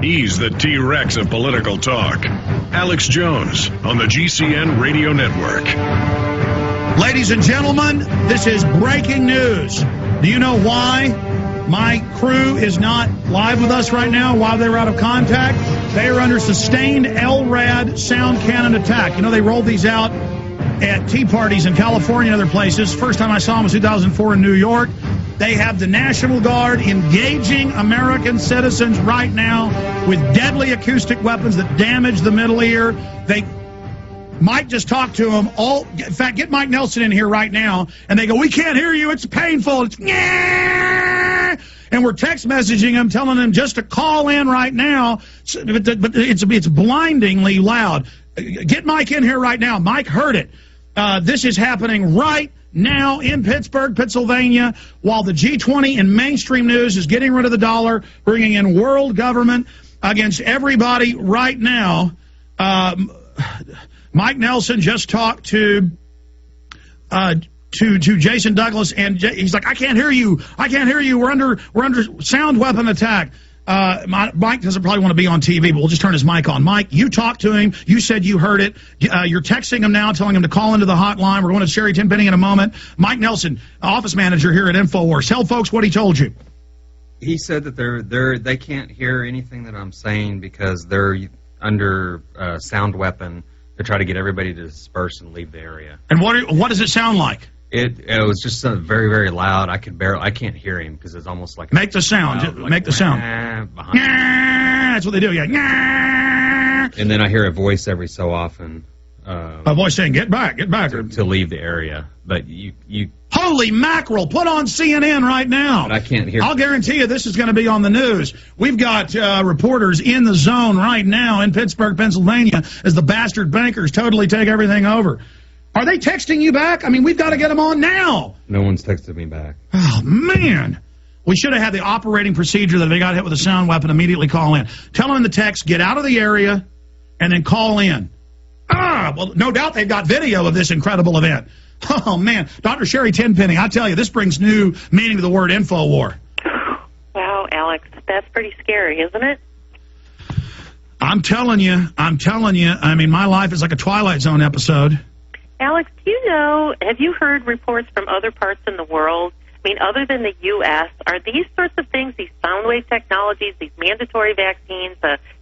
He's the T-Rex of political talk. Alex Jones on the GCN Radio Network. Ladies and gentlemen, this is breaking news. Do you know why my crew is not live with us right now, why they were out of contact? They are under sustained LRAD sound cannon attack. You know, they rolled these out at tea parties in California and other places. First time I saw them was 2004 in New York. They have the National Guard engaging American citizens right now with deadly acoustic weapons that damage the middle ear. Mike just talked to them all. In fact, get Mike Nelson in here right now, and they go, "We can't hear you. It's painful. It's and we're text messaging them, telling them just to call in right now. But it's blindingly loud. Get Mike in here right now. Mike heard it. This is happening right now in Pittsburgh, Pennsylvania, while the G20 in mainstream news is getting rid of the dollar, bringing in world government against everybody right now. Mike Nelson just talked to Jason Douglas, and he's like, "I can't hear you. I can't hear you. We're under sound weapon attack." Mike doesn't probably want to be on TV, but we'll just turn his mic on. Mike, you talked to him. You said you heard it. You're texting him now, telling him to call into the hotline. We're going to Sherri Tenpenny in a moment. Mike Nelson, office manager here at Infowars. Tell folks what he told you. He said that they can't hear anything that I'm saying because they're under sound weapon to try to get everybody to disperse and leave the area. And what does it sound like? It was just very, very loud. I can't hear him because it's almost like make the sound. Make the sound. That's what they do. Yeah. And then I hear a voice every so often. A voice saying, "Get back, get back," to leave the area. But you. Holy mackerel! Put on CNN right now. But I can't hear. I'll guarantee you this is going to be on the news. We've got reporters in the zone right now in Pittsburgh, Pennsylvania, as the bastard bankers totally take everything over. Are they texting you back? I mean, we've got to get them on now. No one's texted me back. Oh, man. We should have had the operating procedure that if they got hit with a sound weapon, immediately call in. Tell them in the text, get out of the area, and then call in. Well, no doubt they've got video of this incredible event. Oh, man. Dr. Sherri Tenpenny, I tell you, this brings new meaning to the word InfoWar. Wow, Alex, that's pretty scary, isn't it? I'm telling you. I mean, my life is like a Twilight Zone episode. Alex, do you know, have you heard reports from other parts in the world? I mean, other than the U.S., are these sorts of things, these sound wave technologies, these mandatory vaccines,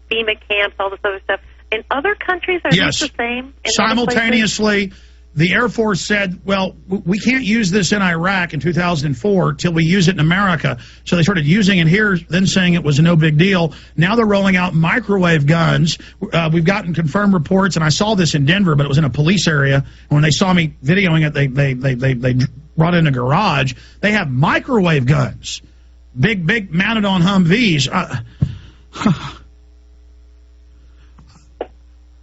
FEMA camps, all this other stuff, in other countries, are these the same? Simultaneously, the Air Force said, well, we can't use this in Iraq in 2004 till we use it in America. So they started using it here, then saying it was a no big deal. Now they're rolling out microwave guns. We've gotten confirmed reports, and I saw this in Denver, but it was in a police area. When they saw me videoing it, they brought it in a garage. They have microwave guns, big mounted on Humvees.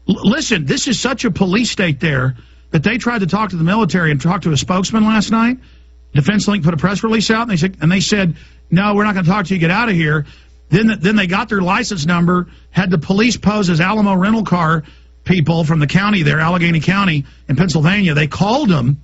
Listen, this is such a police state there that they tried to talk to the military and talk to a spokesman last night. Defense Link put a press release out, and they said, no, we're not going to talk to you, get out of here. Then they got their license number, had the police pose as Alamo rental car people from the county there, Allegheny County in Pennsylvania. They called them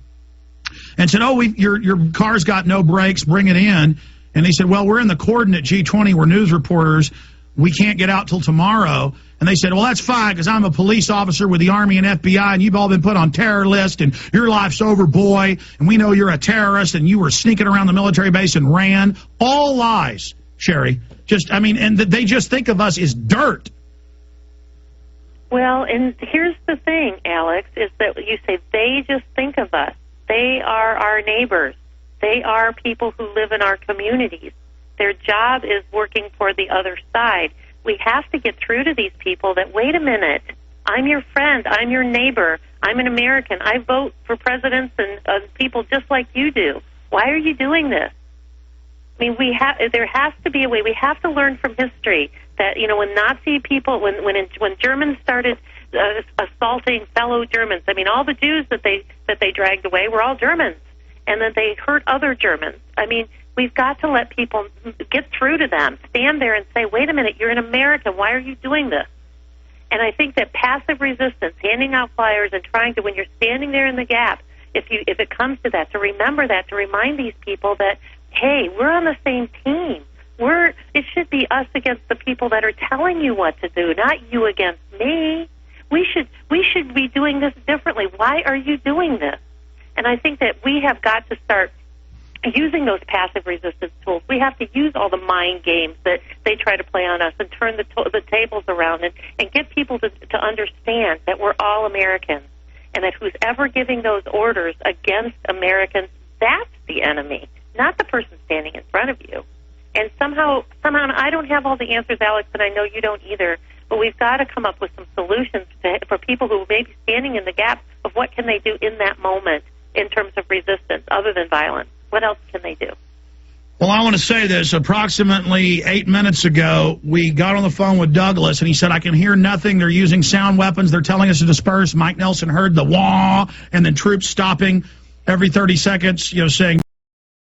and said, oh, your car's got no brakes, bring it in. And they said, well, we're in the coordinate G20, we're news reporters, we can't get out till tomorrow. And they said, well, that's fine, because I'm a police officer with the Army and FBI, and you've all been put on terror list, and your life's over, boy, and we know you're a terrorist, and you were sneaking around the military base and ran. All lies, Sherri. And they just think of us as dirt. Well, and here's the thing, Alex, is that you say they just think of us. They are our neighbors. They are people who live in our communities. Their job is working for the other side. We have to get through to these people that, wait a minute, I'm your friend, I'm your neighbor, I'm an American, I vote for presidents and people just like you do. Why are you doing this? I mean, there has to be a way. We have to learn from history that, when Nazi people, when Germans started assaulting fellow Germans, I mean, all the Jews that they dragged away were all Germans, and that they hurt other Germans. I mean, we've got to let people get through to them, stand there and say, wait a minute, you're an American, why are you doing this? And I think that passive resistance, handing out flyers and trying to, when you're standing there in the gap, if it comes to that, to remember that, to remind these people that, hey, we're on the same team. It should be us against the people that are telling you what to do, not you against me. We should be doing this differently. Why are you doing this? And I think that we have got to start using those passive resistance tools. We have to use all the mind games that they try to play on us and turn the tables around and get people to understand that we're all Americans and that who's ever giving those orders against Americans, that's the enemy, not the person standing in front of you. And somehow, I don't have all the answers, Alex, and I know you don't either, but we've got to come up with some solutions for people who may be standing in the gap of what can they do in that moment in terms of resistance other than violence. What else can they do? Well, I want to say this. Approximately 8 minutes ago, we got on the phone with Douglas, and he said, I can hear nothing. They're using sound weapons. They're telling us to disperse. Mike Nelson heard the wah, and then troops stopping every 30 seconds, saying,